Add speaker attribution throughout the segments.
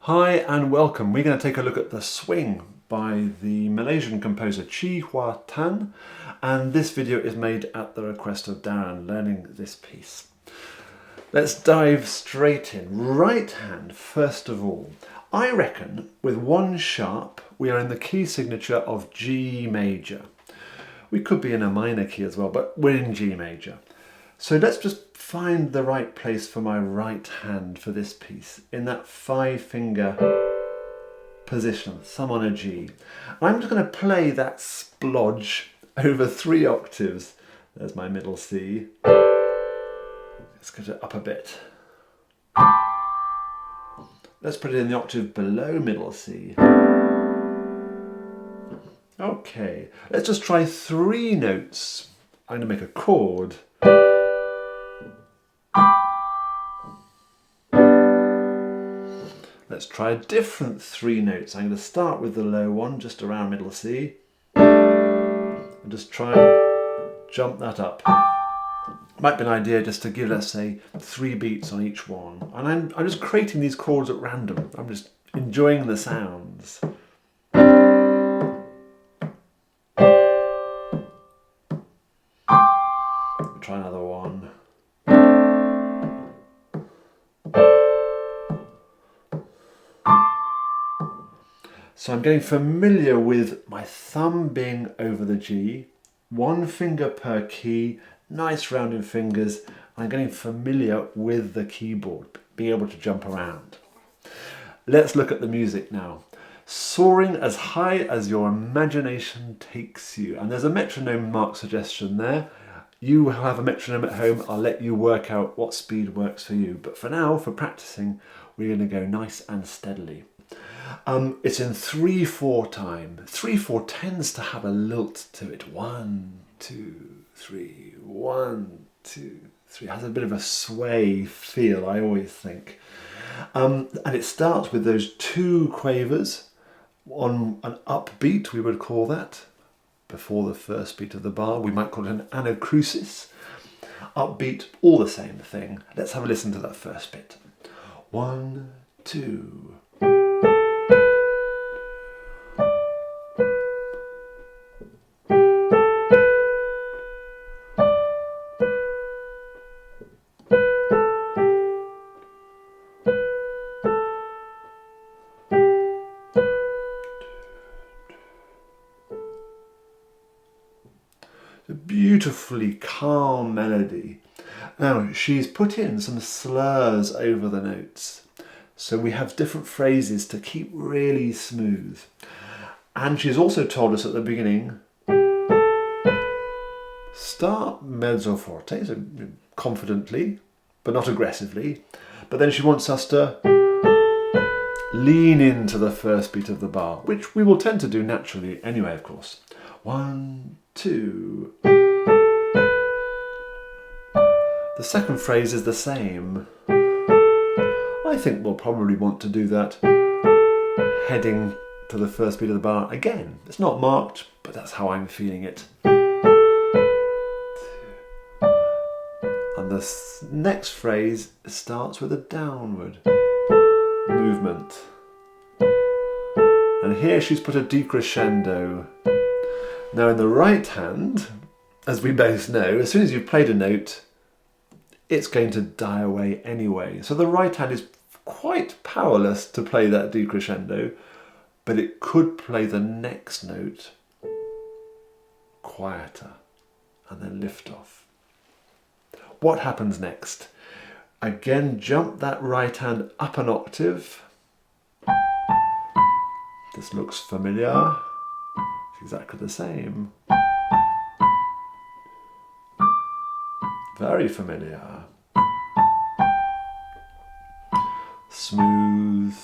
Speaker 1: Hi and welcome. We're going to take a look at The Swing by the Malaysian composer Chee-Hwa Tan, and this video is made at the request of Darren learning this piece. Let's dive straight in. Right hand first of all. I reckon with one sharp we are in the key signature of G major. We could be in a minor key as well, but we're in G major. So let's just find the right place for my right hand for this piece, in that 5-finger position, thumb on a G. I'm just going to play that splodge over 3 octaves. There's my middle C. Let's get it up a bit. Let's put it in the octave below middle C. Okay, let's just try 3 notes. I'm going to make a chord. Let's try a different 3 notes. I'm going to start with the low one, just around middle C, and just try and jump that up. Might be an idea just to give, let's say, 3 beats on each one. And I'm just creating these chords at random. I'm just enjoying the sounds. Try another one. So I'm getting familiar with my thumb being over the G, 1 finger per key, nice rounding fingers. I'm getting familiar with the keyboard, being able to jump around. Let's look at the music now. Soaring as high as your imagination takes you. And there's a metronome mark suggestion there. You have a metronome at home. I'll let you work out what speed works for you. But for now, for practicing, we're going to go nice and steadily. It's in 3/4 time. 3/4 tends to have a lilt to it. 1, 2, 3, 1, 2, 3. It has a bit of a sway feel, I always think. And it starts with those 2 quavers on an upbeat, we would call that, before the first beat of the bar. We might call it an anacrusis. Upbeat, all the same thing. Let's have a listen to that first bit. 1, 2. A beautifully calm melody. Now she's put in some slurs over the notes, so we have different phrases to keep really smooth. And she's also told us at the beginning, start mezzo forte, so confidently, but not aggressively. But then she wants us to lean into the first beat of the bar, which we will tend to do naturally anyway, of course. 1, 2. The second phrase is the same. I think we'll probably want to do that heading to the first beat of the bar again. It's not marked, but that's how I'm feeling it. And the next phrase starts with a downward movement. And here she's put a decrescendo. Now in the right hand, as we both know, as soon as you've played a note, it's going to die away anyway. So the right hand is quite powerless to play that decrescendo, but it could play the next note quieter and then lift off. What happens next? Again, jump that right hand up an octave. This looks familiar. It's exactly the same. Very familiar. Smooth.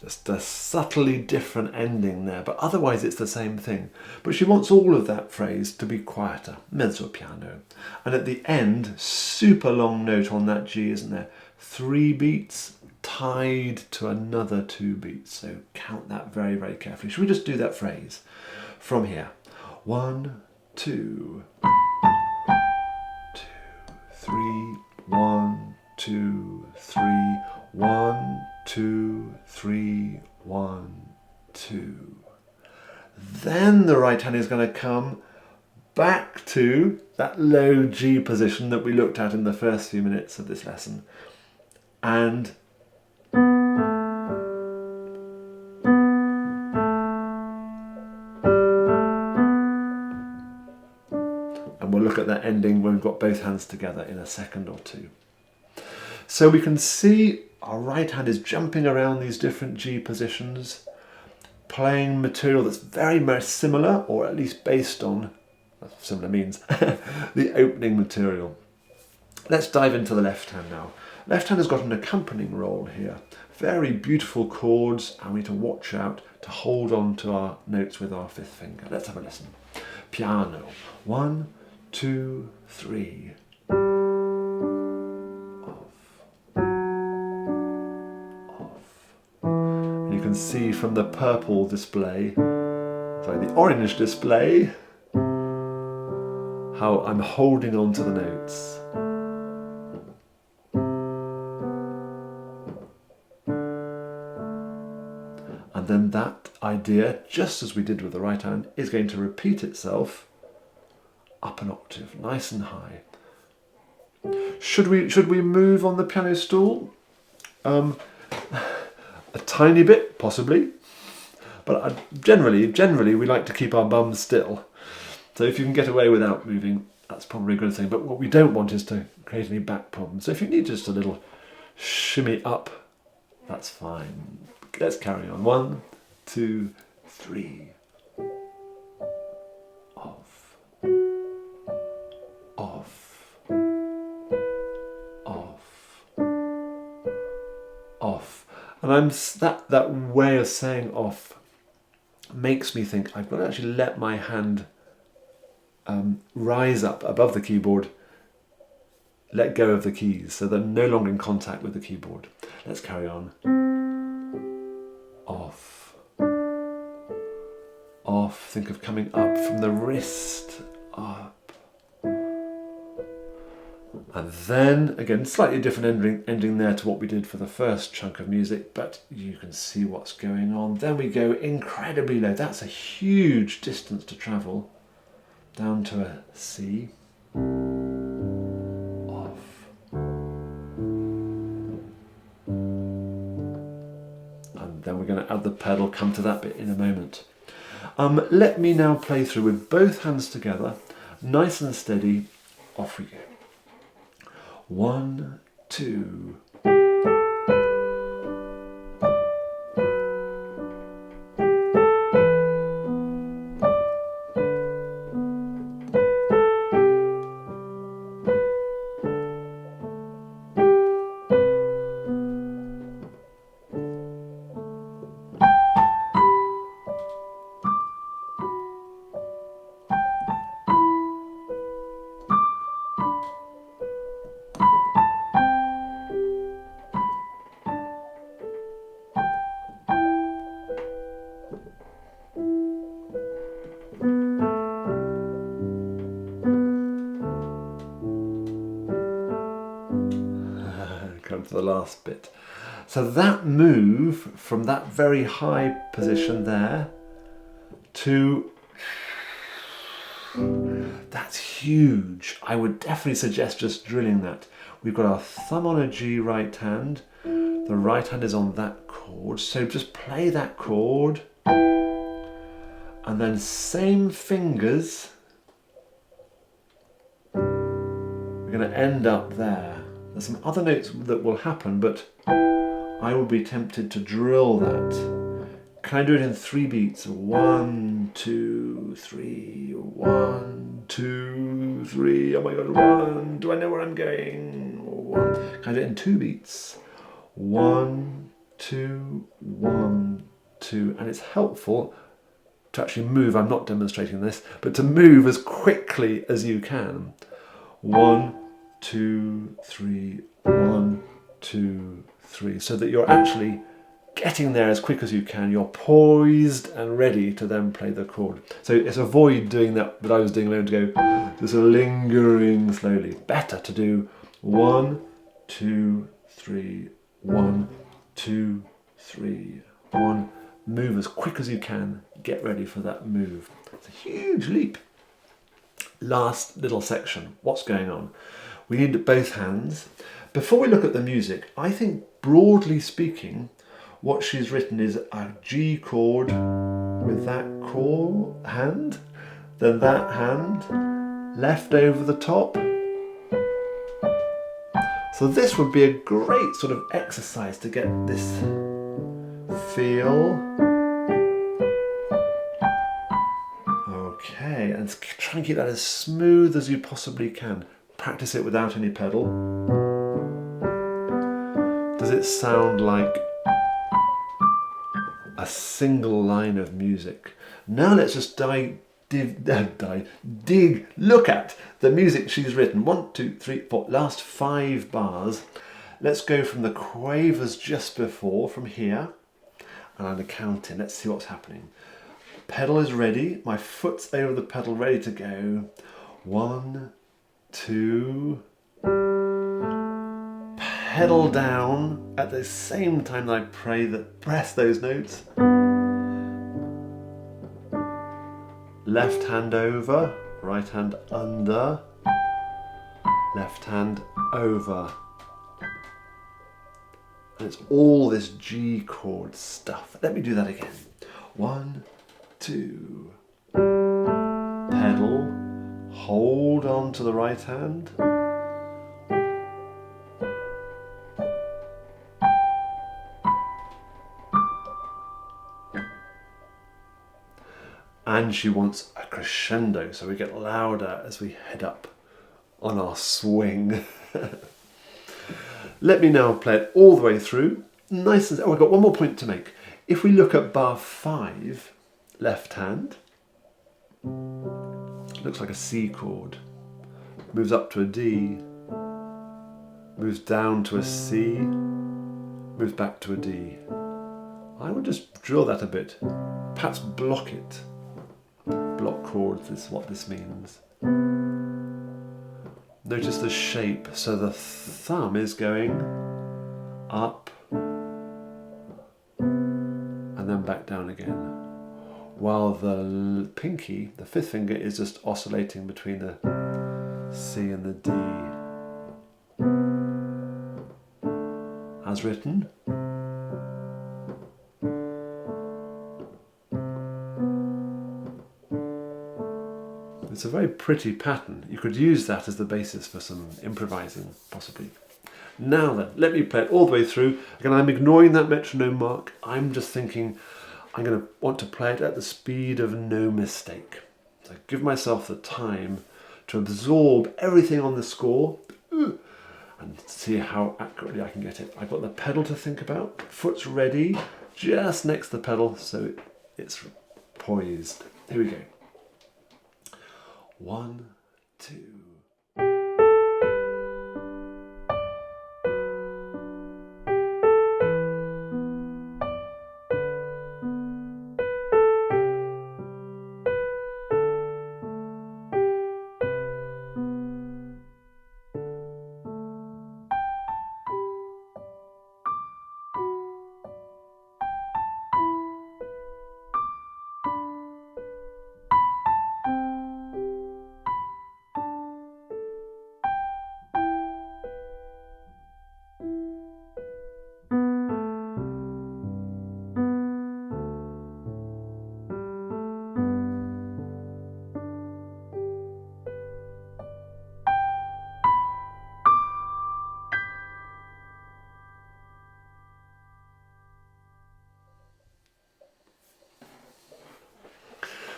Speaker 1: Just a subtly different ending there, but otherwise it's the same thing. But she wants all of that phrase to be quieter, mezzo piano. And at the end, super long note on that G, isn't there? 3 beats tied to another 2 beats. So count that very, very carefully. Should we just do that phrase from here? 1, 2, 2, 3, 1, 2, 3, 1, 2, 3, 1, 2. Then the right hand is going to come back to that low G position that we looked at in the first few minutes of this lesson. And we'll look at that ending when we've got both hands together in a second or two. So we can see our right hand is jumping around these different G positions, playing material that's very much similar, or at least based on, similar means, the opening material. Let's dive into the left hand now. Left hand has got an accompanying role here. Very beautiful chords, and we need to watch out to hold on to our notes with our fifth finger. Let's have a listen. Piano. 1, 2, 3. You can see from the purple display, sorry, the orange display, how I'm holding on to the notes. And then that idea, just as we did with the right hand, is going to repeat itself up an octave, nice and high. Should we move on the piano stool? A tiny bit, possibly, but generally we like to keep our bums still. So if you can get away without moving, that's probably a good thing. But what we don't want is to create any back problems. So if you need just a little shimmy up, that's fine. Let's carry on. 1, 2, 3. Off. Off. Off. Off. And that way of saying off makes me think I've got to actually let my hand rise up above the keyboard, let go of the keys, so they're no longer in contact with the keyboard. Let's carry on. Off. Off. Think of coming up from the wrist, up. And then, again, slightly different ending there to what we did for the first chunk of music, but you can see what's going on. Then we go incredibly low. That's a huge distance to travel. Down to a C. Off. And then we're going to add the pedal, come to that bit in a moment. Let me now play through with both hands together, nice and steady. Off we go. 1, 2. Come to the last bit. So that move from that very high position there to, that's huge. I would definitely suggest just drilling that. We've got our thumb on a G right hand, the right hand is on that chord, so just play that chord and then same fingers, we're going to end up there. There's some other notes that will happen, but I will be tempted to drill that. Can I do it in 3 beats? 1, 2, 3, 1, 2, 3. Oh my god, 1. Do I know where I'm going? 1. Can I do it in 2 beats? 1, 2, 1, 2. And it's helpful to actually move. I'm not demonstrating this, but to move as quickly as you can. 1, 2, 3, 1, 2, 3, so that you're actually getting there as quick as you can. You're poised and ready to then play the chord. So it's avoid doing that I was doing a moment ago, just lingering slowly. Better to do 1, 2, 3, 1, 2, 3, 1. Move as quick as you can. Get ready for that move. It's a huge leap. Last little section. What's going on? We need both hands. Before we look at the music, I think broadly speaking, what she's written is a G chord with that hand, then that hand, left over the top. So this would be a great sort of exercise to get this feel. Okay, and try and keep that as smooth as you possibly can. Practice it without any pedal. Does it sound like a single line of music? Now let's just dig, look at the music she's written. 1, 2, 3, 4, last 5 bars. Let's go from the quavers just before, from here, and I'm counting. Let's see what's happening. Pedal is ready, my foot's over the pedal, ready to go. 1, 2, pedal down at the same time that I press those notes. Left hand over, right hand under, left hand over. And it's all this G chord stuff. Let me do that again. 1, 2, pedal, hold on to the right hand. And she wants a crescendo, so we get louder as we head up on our swing. Let me now play it all the way through. Nice and... Oh, I've got one more point to make. If we look at bar 5, left hand, looks like a C chord. Moves up to a D, moves down to a C, moves back to a D. I would just drill that a bit, perhaps block it. Block chords is what this means. Notice the shape, so the thumb is going up and then back down again, while the pinky, the 5th finger, is just oscillating between the C and the D. As written. It's a very pretty pattern. You could use that as the basis for some improvising, possibly. Now then, let me play it all the way through. Again, I'm ignoring that metronome mark. I'm just thinking I'm going to want to play it at the speed of no mistake. So give myself the time to absorb everything on the score and see how accurately I can get it. I've got the pedal to think about. Foot's ready, just next to the pedal, so it's poised. Here we go. 1, 2.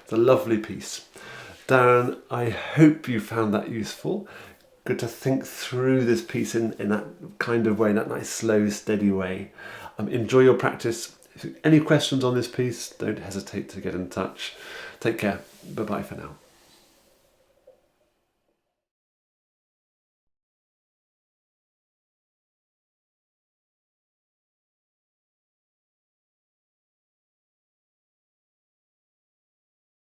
Speaker 1: It's a lovely piece. Darren, I hope you found that useful. Good to think through this piece in that kind of way, in that nice, slow, steady way. Enjoy your practice. If you have any questions on this piece, don't hesitate to get in touch. Take care. Bye-bye for now.